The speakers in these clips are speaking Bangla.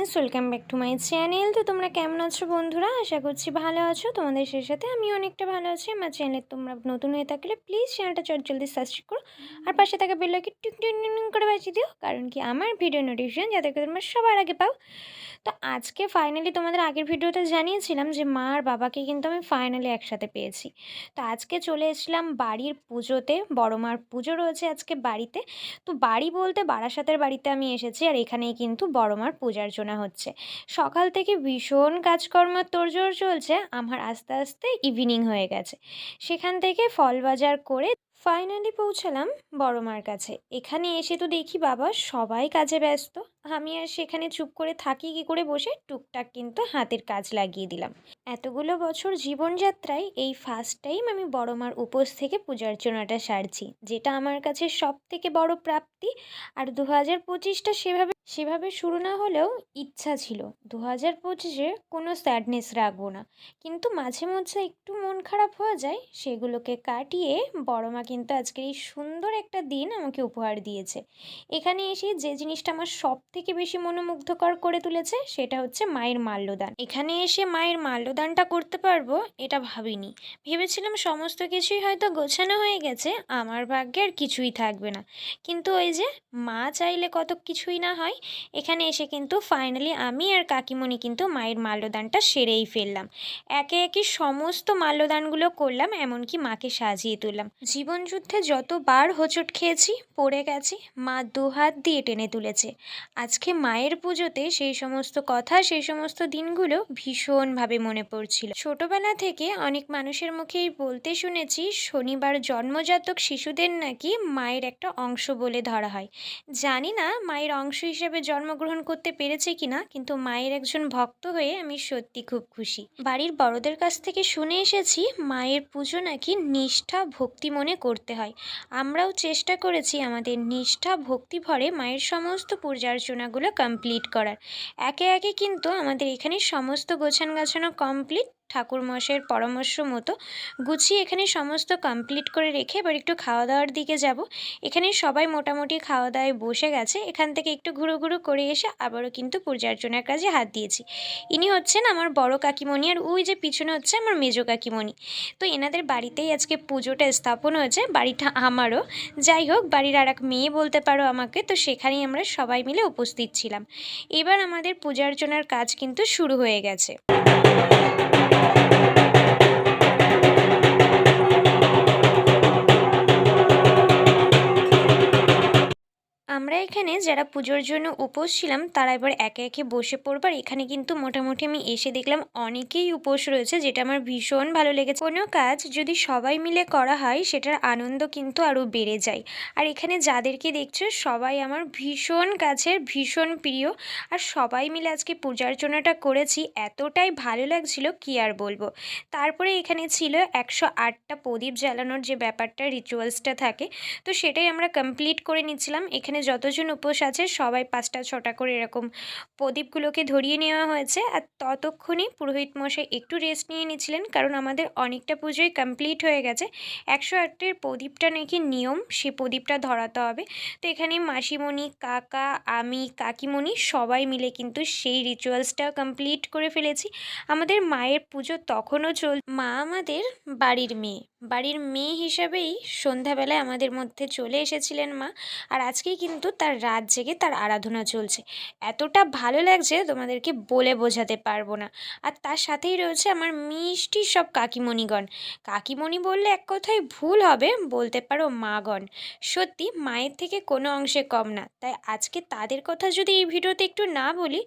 Friends, welcome back to my channel. তো তোমরা কেমন আছো বন্ধুরা? আশা করছি ভালো আছো। তোমাদের সাথে আমি অনেকটা ভালো আছি। আমার চ্যানেলে তোমরা নতুন হয়ে থাকলে প্লিজ চ্যানেলটা জলদি সাবস্ক্রাইব করো আর পাশে থাকা বেল আইকনটি টিক টিক টিক টিক করে বাজিয়ে দিও, কারণ কি আমার ভিডিও নোটিফিকেশন যাতে করে তোমরা সবার আগে পাও। তো আজকে ফাইনালি তোমাদের আগের ভিডিওতে জানিয়েছিলাম যে মা আর বাবাকে কিন্তু আমি ফাইনালি একসাথে পেয়েছি। তো আজকে চলে এসেছিলাম বাড়ির পুজোতে, বড় মার পুজো রয়েছে আজকে বাড়িতে। তো বাড়ি বলতে বারাসাতের বাড়িতে আমি এসেছি, আর এখানেই কিন্তু বড় মার পূজার্চনা হচ্ছে। সকাল থেকে ভীষণ কাজকর্মের তোড়জোড় চলছে, আমার আস্তে আস্তে ইভিনিং হয়ে গেছে। সেখান থেকে ফল বাজার করে ফাইনালি পৌঁছালাম বড় মার কাছে। এখানে এসে তো দেখি বাবা সবাই কাজে ব্যস্ত। আমি আর সেখানে চুপ করে থাকি কি করে, বসে টুকটাক কিন্তু হাতের কাজ লাগিয়ে দিলাম। এতগুলো বছর জীবনযাত্রায় এই ফার্স্ট টাইম আমি বড় মার উপোস থেকে পূজার্চনাটা সারছি, যেটা আমার কাছে সব থেকে বড় প্রাপ্তি। আর 2025টা সেভাবে শুরু না হলেও ইচ্ছা ছিল 2025-এ কোনো স্যাডনেস রাখবো না, কিন্তু মাঝে মধ্যে একটু মন খারাপ হয়ে যায়। সেগুলোকে কাটিয়ে বড় মা কিন্তু আজকের এই সুন্দর একটা দিন আমাকে উপহার দিয়েছে। এখানে এসে যে জিনিসটা আমার সব থেকে বেশি মনোমুগ্ধকর করে তুলেছে সেটা হচ্ছে মায়ের মাল্যদান। এখানে এসে মায়ের মাল্যদানটা করতে পারবো এটা ভাবিনি। ভেবেছিলাম সমস্ত কিছুই হয়তো গোছানো হয়ে গেছে, আমার ভাগ্যে আর কিছুই থাকবে না। কিন্তু ওই যে মা চাইলে কত কিছুই না হয়। এখানে এসে কিন্তু ফাইনালি আমি আর কাকিমণি কিন্তু মায়ের মাল্যদানটা সেরেই ফেললাম। একে একে সমস্ত মাল্যদানগুলো করলাম, এমনকি মাকে সাজিয়ে তুললাম। জীবনযুদ্ধে যতবার হোঁচট খেয়েছি, পড়ে গেছি, মা দুহাত দিয়ে টেনে তুলেছে। আজকে মায়ের পুজোতে সেই সমস্ত কথা, সেই সমস্ত দিনগুলো ভীষণভাবে মনে পড়ছিল। ছোটবেলা থেকে অনেক মানুষের মুখেই বলতে শুনেছি শনিবার জন্মজাতক শিশুদের নাকি মায়ের একটা অংশ বলে ধরা হয়। জানি না মায়ের অংশ হিসেবে জন্মগ্রহণ করতে পেরেছে কিনা, কিন্তু মায়ের একজন ভক্ত হয়ে আমি সত্যি খুব খুশি। বাড়ির বড়দের কাছ থেকে শুনে এসেছি মায়ের পুজো নাকি নিষ্ঠা ভক্তি মনে করতে হয়। আমরাও চেষ্টা করেছি আমাদের নিষ্ঠা ভক্তি ভরে মায়ের সমস্ত পূজার্চনাগুলো কমপ্লিট করার। একে একে কিন্তু আমাদের এখানে সমস্ত গোছানো গাছানো কমপ্লিট। ঠাকুর মশাইয়ের পরামর্শ মতো গুছিয়ে এখানে সমস্ত কমপ্লিট করে রেখে এবার একটু খাওয়া দাওয়ার দিকে যাব। এখানে সবাই মোটামুটি খাওয়া দাওয়ায় বসে গেছে। এখান থেকে একটু ঘুরো ঘুরো করে এসে আবারও কিন্তু পূজার্চনার কাজে হাত দিয়েছি। ইনি হচ্ছেন আমার বড় কাকিমণি, আর ওই যে পিছনে হচ্ছে আমার মেজো কাকিমণি। তো এনাদের বাড়িতেই আজকে পুজোটা স্থাপন হয়েছে, বাড়িটা আমারও। যাই হোক, বাড়ির আর এক মেয়ে বলতে পারো আমাকে। তো সেখানেই আমরা সবাই মিলে উপস্থিত ছিলাম। এবার আমাদের পূজার্চনার কাজ কিন্তু শুরু হয়ে গেছে। আমরা এখানে যারা পুজোর জন্য উপোস ছিলাম তারা এবার একে একে বসে পড়বার। এখানে কিন্তু মোটামুটি আমি এসে দেখলাম অনেকেই উপোস রয়েছে, যেটা আমার ভীষণ ভালো লেগেছে। কোনো কাজ যদি সবাই মিলে করা হয় সেটার আনন্দ কিন্তু আরও বেড়ে যায়। আর এখানে যাদেরকে দেখছো সবাই আমার ভীষণ কাছের, ভীষণ প্রিয়। আর সবাই মিলে আজকে পূজার্চনাটা করেছি, এতটাই ভালো লাগছিল কি আর বলবো। তারপরে এখানে ছিল 108টা প্রদীপ জ্বালানোর যে ব্যাপারটা, রিচুয়ালসটা থাকে, তো সেটাই আমরা কমপ্লিট করে নিচ্ছিলাম। এখানে যতজন উপোস আছে সবাই 5টা 6টা করে এরকম প্রদীপগুলোকে ধরিয়ে নেওয়া হয়েছে। আর ততক্ষণই পুরোহিত মশাই একটু রেস্ট নিয়ে নিচ্ছিলেন, কারণ আমাদের অনেকটা পুজোই কমপ্লিট হয়ে গেছে। 108টের প্রদীপটা নাকি নিয়ম, সেই প্রদীপটা ধরাতে হবে। তো এখানে মাসিমণি, কাকা, আমি, কাকিমণি সবাই মিলে কিন্তু সেই রিচুয়ালসটা কমপ্লিট করে ফেলেছি। আমাদের মায়ের পুজো তখনও মা আমাদের বাড়ির মেয়ে হিসাবেই সন্ধ্যাবেলায় আমাদের মধ্যে চলে এসেছিলেন মা। আর আজকেই কিন্তু তার রাত জেগে তার আরাধনা চলছে। এতটা ভালো লাগছে তোমাদেরকে বলে বোঝাতে পারবো না। আর তার সাথেই রয়েছে আমার মিষ্টি সব কাকিমণিগণ। কাকিমণি বললে এক কথায় ভুল হবে, বলতে পারো মাগণ। সত্যি মায়ের থেকে কোনো অংশে কম না। তাই আজকে তাদের কথা যদি এই ভিডিওতে একটু না বলি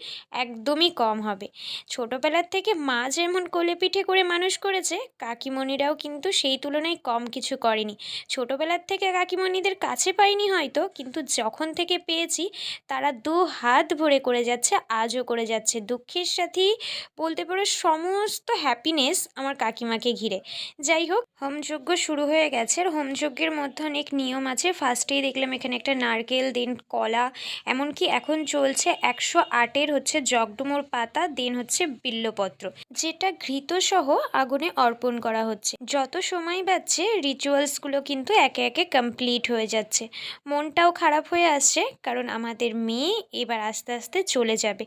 একদমই কম হবে। ছোটোবেলার থেকে মা যেমন কোলে পিঠে করে মানুষ করেছে, কাকিমণিরাও কিন্তু সেই তুলনায় কম কিছু করেনি। ছোটোবেলার থেকে কাকিমণিদের কাছে পাইনি হয়তো, কিন্তু যখন থেকে পেয়েছি তারা 2 হাত ভরে করে যাচ্ছে, আজও করে যাচ্ছে। দুঃখের সাথেই বলতে পারো সমস্ত হ্যাপিনেস আমার কাকিমাকে ঘিরে। যাই হোক, হোমযজ্ঞ শুরু হয়ে গেছে। আর হোমযজ্ঞের মধ্যে অনেক নিয়ম আছে। ফার্স্টেই দেখলাম এখানে একটা নারকেল, দেন কলা, এমনকি এখন চলছে 108-এর হচ্ছে জগডুমুর পাতা, দেন হচ্ছে বিল্লপত্র, যেটা ঘৃতসহ আগুনে অর্পণ করা হচ্ছে। যত সময় সময় বাজছে রিচুয়ালসগুলো কিন্তু একে একে কমপ্লিট হয়ে যাচ্ছে। মনটাও খারাপ হয়ে আসছে, কারণ আমাদের মেয়ে এবার আস্তে আস্তে চলে যাবে।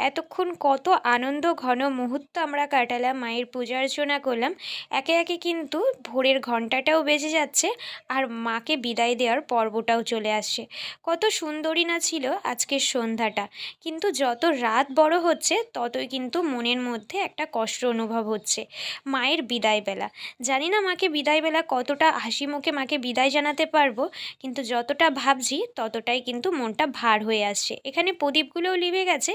এতক্ষণ কত আনন্দ ঘন মুহূর্ত আমরা কাটালাম, মায়ের পূজা অর্চনা করলাম, একে একে কিন্তু ভোরের ঘণ্টাটাও বেজে যাচ্ছে আর মাকে বিদায় দেওয়ার পর্বটাও চলে আসছে। কত সুন্দরই না ছিল আজকের সন্ধ্যাটা, কিন্তু যত রাত বড় হচ্ছে ততই কিন্তু মনের মধ্যে একটা কষ্ট অনুভব হচ্ছে। মায়ের বিদায়বেলা, জানি না মাকে বিদায়বেলা কতটা হাসি মুখে মাকে বিদায় জানাতে পারবো, কিন্তু যতটা ভাবছি ততটাই কিন্তু মনটা ভার হয়ে আসছে। এখানে প্রদীপগুলোও লিভে গেছে,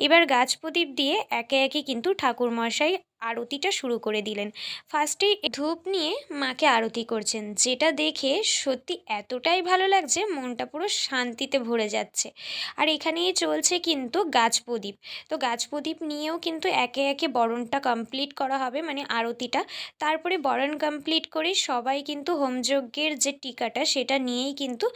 এবার গাছ প্রদীপ দিয়ে একে একে কিন্তু ঠাকুরমশাই আরতিটা শুরু করে দিলেন। ফার্স্টেই ধূপ নিয়ে মাকে আরতি করছেন, যেটা দেখে সত্যি এতটাই ভালো লাগছে, মনটা পুরো শান্তিতে ভরে যাচ্ছে। আর এখানেই চলছে কিন্তু গাছ প্রদীপ। তো গাছ প্রদীপ নিয়েও কিন্তু একে একে বরণটা কমপ্লিট করা হবে, মানে আরতিটা। তারপরে বরণ কমপ্লিট করে সবাই কিন্তু হোমযজ্ঞের যে টিকাটা সেটা নিয়েই কিন্তু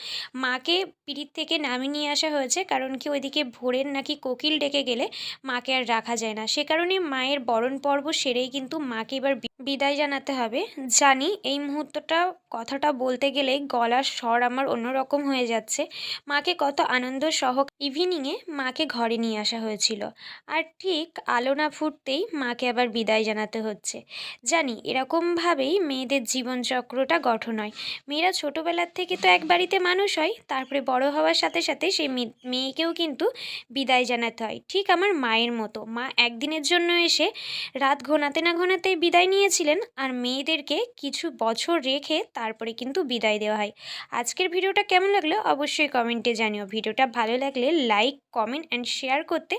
মাকে পিঁড়ির থেকে নামিয়ে নিয়ে আসা হয়েছে, কারণ কি ওইদিকে ভোরের নাকি কোকিল ডেকে গেলে মাকে আর রাখা যায় না। সে কারণে মায়ের বরণ পর্ব সেরেই কিন্তু মাকে এবার বিদায় জানাতে হবে। জানি এই মুহূর্তটা কথাটা বলতে গেলেই গলার স্বর আমার অন্যরকম হয়ে যাচ্ছে। মাকে কত আনন্দ সহ ইভিনিংয়ে মাকে ঘরে নিয়ে আসা হয়েছিল, আর ঠিক আলো না ফুটতেই মাকে আবার বিদায় জানাতে হচ্ছে। জানি এরকমভাবেই মেয়েদের জীবনচক্রটা গঠন হয়। মেয়েরা ছোটোবেলার থেকে তো এক বাড়িতে মানুষ হয়, তারপরে বড় হওয়ার সাথে সাথে সেই মেয়েকেও কিন্তু বিদায় জানাতে হয়। ঠিক আমার মায়ের মতো, মা একদিনের জন্য এসে রাত ঘনাতে না ঘনাতেই বিদায় নিয়েছিলেন, আর মেয়েদেরকে কিছু বছর রেখে তারপরে কিন্তু বিদায় দেওয়া হয়। আজকের ভিডিওটা কেমন লাগলো অবশ্যই কমেন্টে জানিও। ভিডিওটা ভালো লাগলে লাইক, কমেন্ট অ্যান্ড শেয়ার করতে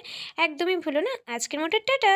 একদমই ভুলো না। আজকের মতো টাটা।